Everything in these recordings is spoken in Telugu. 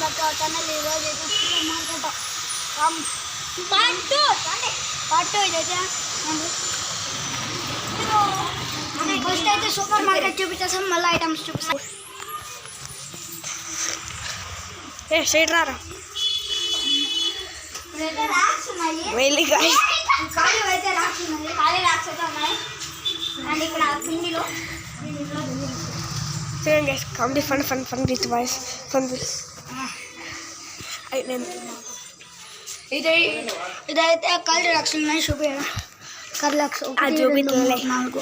ఛానల్ ఈరోజు అయితే పార్ట్ 2 ఇదైతే ఫస్ట్ అయితే సూపర్ మార్కెట్ చూపించేసాం, మళ్ళీ ఐటమ్స్ చూపిస్తాం. స్ట్రైట్ రారా వెళ్ళి ఖాళీ అయితే రాక్స్ ఉన్నాయి, ఖాళీ రాక్స్ అయితే ఉన్నాయి. అండ్ ఇక్కడ కిందిలో చూడండి guys, comedy fun with voice fun with ఇదైతే ఖాళీ రాక్స్ ఉన్నాయి. చూపించడం ఖాళీ రాక్స్ 1 2 3 4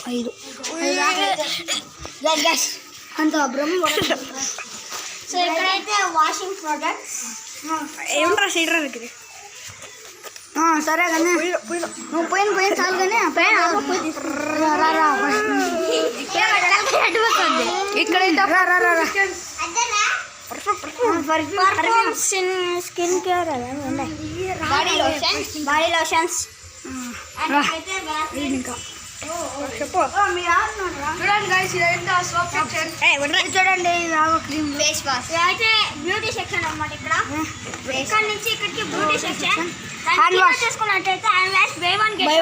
5 గ్యాస్ అంత బ్రహ్మ. సో ఇక్కడైతే వాషింగ్ ప్రోడక్ట్స్ ఏమరా సైడ్ రా దగ్గర. సరే కానీ నువ్వు పోయిన చాలు కానీ ఇక్కడైతే స్కిన్ కేర్ బాడీ లోషన్స్ ఇంకా చెప్పు. చూడండి గైస్, ఇదైతే సోప్ సెక్షన్. చూడండి క్రీమ్ ఫేస్ వాష్. ఇదైతే బ్యూటీ సెక్షన్ అన్నమాట. ఇక్కడ నుంచి ఇక్కడికి బ్యూటీ సెక్షన్. హ్యాండ్ వాష్ చేసుకున్నట్టయితే హ్యాండ్ వాష్ బై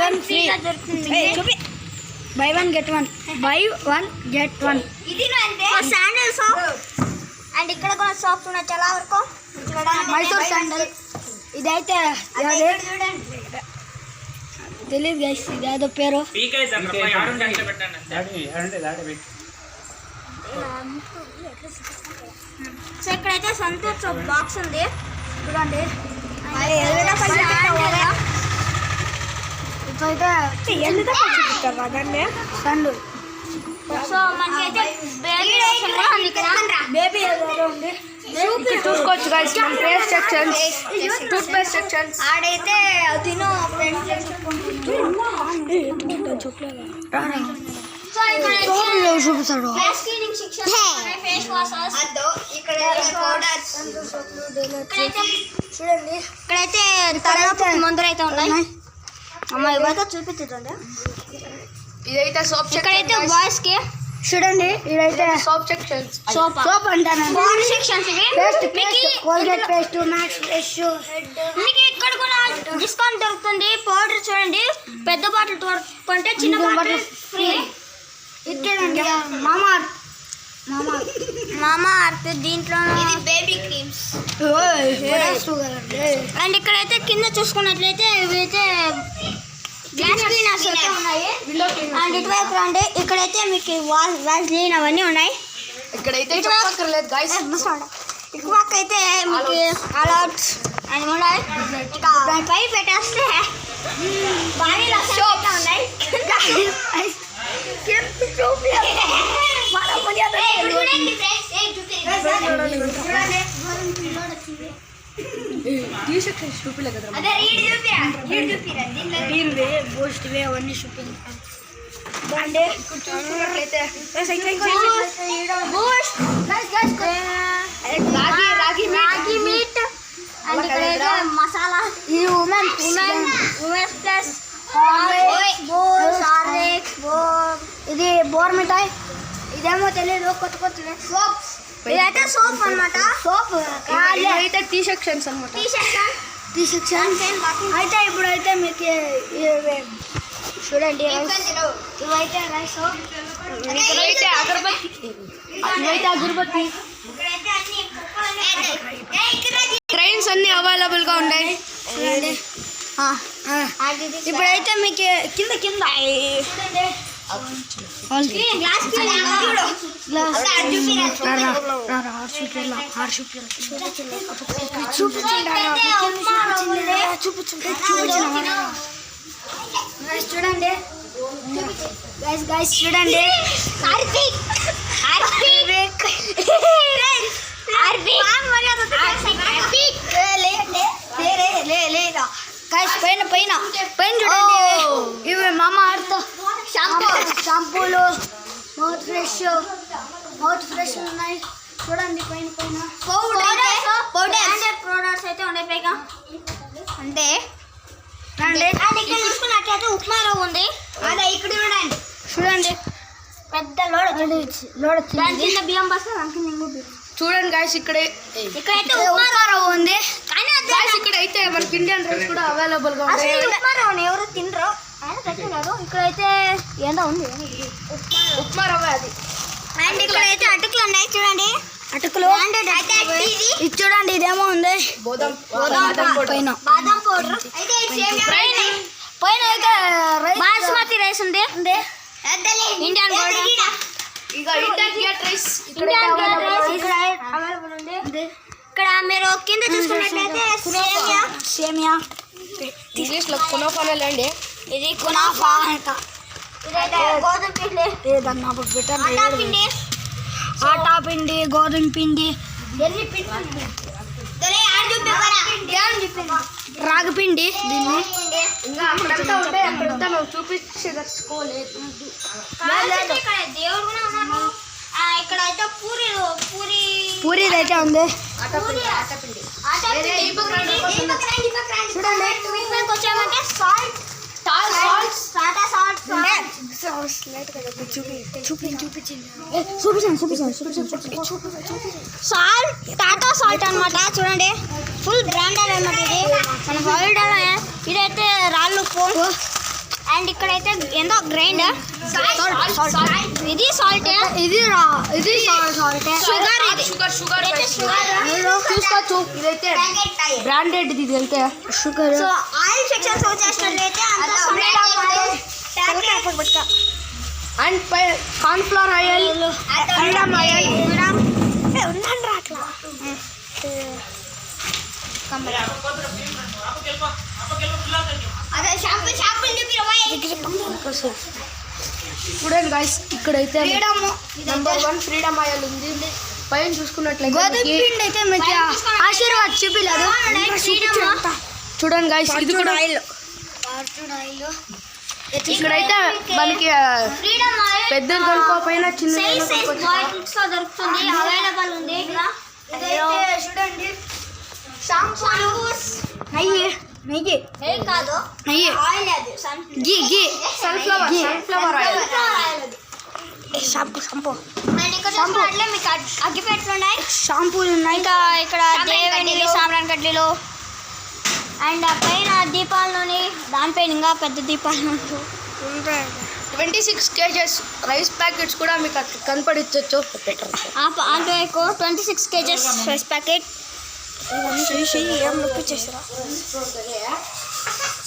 వన్ ఫ్రీగా దొరుకుతుంది. By one get one. ఇది అంటే శాండల్ సోప్. అండ్ ఇక్కడ కూడా సోప్స్ ఉన్నాయి చాలా వరకు. మైసూర్ శాండల్. ఇదైతే తెలియదు గైస్, ఇదేదో పేరు. సో ఇక్కడైతే సంతూర్ సోప్ బాక్స్ ఉంది చూడండి. ఇప్పుడైతే సండూర్. సో మనకైతే బేబీ ఉంది చూసుకోవచ్చు guys. Paste sections, toothpaste sections. ఆడైతే తినో చూపిస్తాడు. ఫేస్ వాషెస్ చూడండి. ఇక్కడైతే తలనొప్పి మందులు అయితే ఉన్నాయి. అమ్మ ఇవైతే చూపించండి. ఇదైతే సోప్. ఇక్కడైతే బాయ్స్ కి చూడండి. ఇదైతే సోప్ సెక్షన్స్. సోప్ అంటాను. బాడీ సెక్షన్స్ ఇవి. Colgate paste, max fresh. మీకు ఇక్కడ కూడా డిస్కౌంట్ దొరుకుతుంది. పౌడర్ చూడండి, పెద్ద బాటిల్ కొంటే చిన్న బాటిల్ ఫ్రీ. ఇదేనండి మామా అర్త్. దీంట్లో ఇది బేబీ క్రీమ్స్. అండ్ ఇక్కడైతే కింద చూసుకున్నట్లయితే ఇవైతే గ్లాస్ క్లీనర్స్ అయితే ఉన్నాయి. అండ్ ఇటువైపు రండి, ఇక్కడైతే మీకు వాజ్లీన్ అవన్నీ ఉన్నాయి. ఇక్కడైతే చెప్పక్కర్లేదు గైస్. ఇటు పక్క అయితే మీకు అలౌట్స్ అని ఉన్నాయి. పై పెట్టేస్తే బాడీలో సోప్ ఉన్నాయి. బూస్ట్వే అవన్నీ చూపించాను. రాగి మీట్. అండ్ ఇక్కడ మసాలా. ఇది ఉమెన్స్ ప్లస్. ఇది బోర్ మిఠాయి. ఇదేమో తెలియదు, కొత్త సోప్. ఇదైతే సోప్ అనమాట. సోప్ అయితే టీ సెక్షన్స్ అనమాట. టీ సెక్షన్ అయితే ఇప్పుడైతే మీకు చూడండి. ఇవైతే రైస్. ఇదైతే అగరబత్తి. ట్రైన్స్ అన్ని అవైలబుల్ గా ఉన్నాయి. ఇప్పుడైతే మీకు కింద చూడండి గైస్ చూడండి. పైన చూడండి. ఇవి మామా అర్త్ షాంపూలు, మౌత్ ఫ్రెష్ ఉన్నాయి చూడండి. పైన పౌడర్స్ అయితే ఉన్నాయి పైగా. అంటే చూసుకున్నట్లయితే ఉప్మా రవ్వ ఉంది. అదే ఇక్కడ చూడండి పెద్ద లోడ్. దాని కింద బియ్యం బస్తా, దాని కింద ఇంకో బియ్యం. చూడండి గాయస్ ఇక్కడైతే ఉప్మా రవ్వ ఉంది కానీ గాయస్ ఇక్కడైతే మనకి ఇండియన్ రైస్ కూడా అవైలబుల్ గా ఉంది. ఉప్మా రవ్వని ఎవరు తినరు ఆయన పెట్టినారు. ఇక్కడైతే ఏందో ఉంది ఉప్మా రవ్వ అది. అండ్ ఇక్కడైతే అటుకులు ఉన్నాయి చూడండి. అటుకులు ఇది చూడండి. ఇదేమో ఉంది పైన బాదం పౌడర్ పైన అయితే బాస్మతి రైస్ ఉంది. ఇండియన్ రైస్ అవైలబుల్ ఉంది. ఇక్కడ మీరు కింద చూసుకున్నట్లయితే సేమియా ఇంగ్లీష్ లో కునాఫానేలండి. ఇది కునాఫా. ఇదైతే గోధుమ పిండి ఆటా పిండి గోధుమ పిండి రాగి పిండి ఇంకా అక్కడంతా ఉంటాయి. అక్కడంతా మేము చూపించి దర్చుకోలేదు. దేవుడు కూడా ఉన్నారు. ఇక్కడ అయితే పూరి అయితే ఉంది. చూడండి వచ్చామంటే సాల్ట్ సాల్ట్ టాటా సాల్ట్ అనమాట. చూడండి ఫుల్ బ్రాండెడ్ అనమాట. ఇది మన వరల్డ్ ఇదైతే రాళ్ళు ఉప్పు. అండ్ ఇక్కడైతే ఏందో గ్రైండర్ ఇది సాల్ట్ ఇది సాల్ట్ షుగర్ చూసుకోవచ్చు. ఇదైతే బ్రాండెడ్ ఇది అయితే షుగర్. సో ఆయిల్ సెక్షన్స్ వచ్చేసినట్లయితే and cornflower oil Freedom oil ఉందండి అట్లా అదే షాంపూ చూడండి గైస్ ఇక్కడైతే నెంబర్ 1 ఫ్రీడమ్ ఆయిల్ ఉంది. పైన చూసుకున్నట్లయితే గోధుమ పిండి అయితే మంచిగా ఆశీర్వాద్ చూపిలేదు. చూడండి గైస్ ఇది కూడా ఆయిల్. ఇక్కడైతే మనకి పెద్దది కొనుక్కోపోయినా చిన్న దొరుకుతుంది. అవైలబుల్ ఉంది. చూడండి నెయ్యి కాదు ఆయిల్ అది సన్ఫ్లవర్ ఆయిల్. షాంపూ మీకు అగ్గిపెట్లు ఉన్నాయి. షాంపూలు ఉన్నాయి. ఇంకా ఇక్కడ దేవుని సాంబ్రాన్ కడ్డీలు అండ్ ఆ పైన దీపాలలోని దానిపైన ఇంకా పెద్ద దీపాలు 26 kgs రైస్ ప్యాకెట్స్ కూడా మీకు అక్కడ కనపడించవచ్చు. అంటే 26 kgs రైస్ ప్యాకెట్.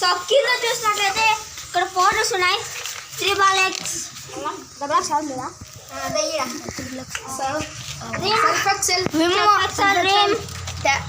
సో కింద చూసినట్లయితే ఇక్కడ పౌడర్స్ ఉన్నాయి. 3 బాలెక్స్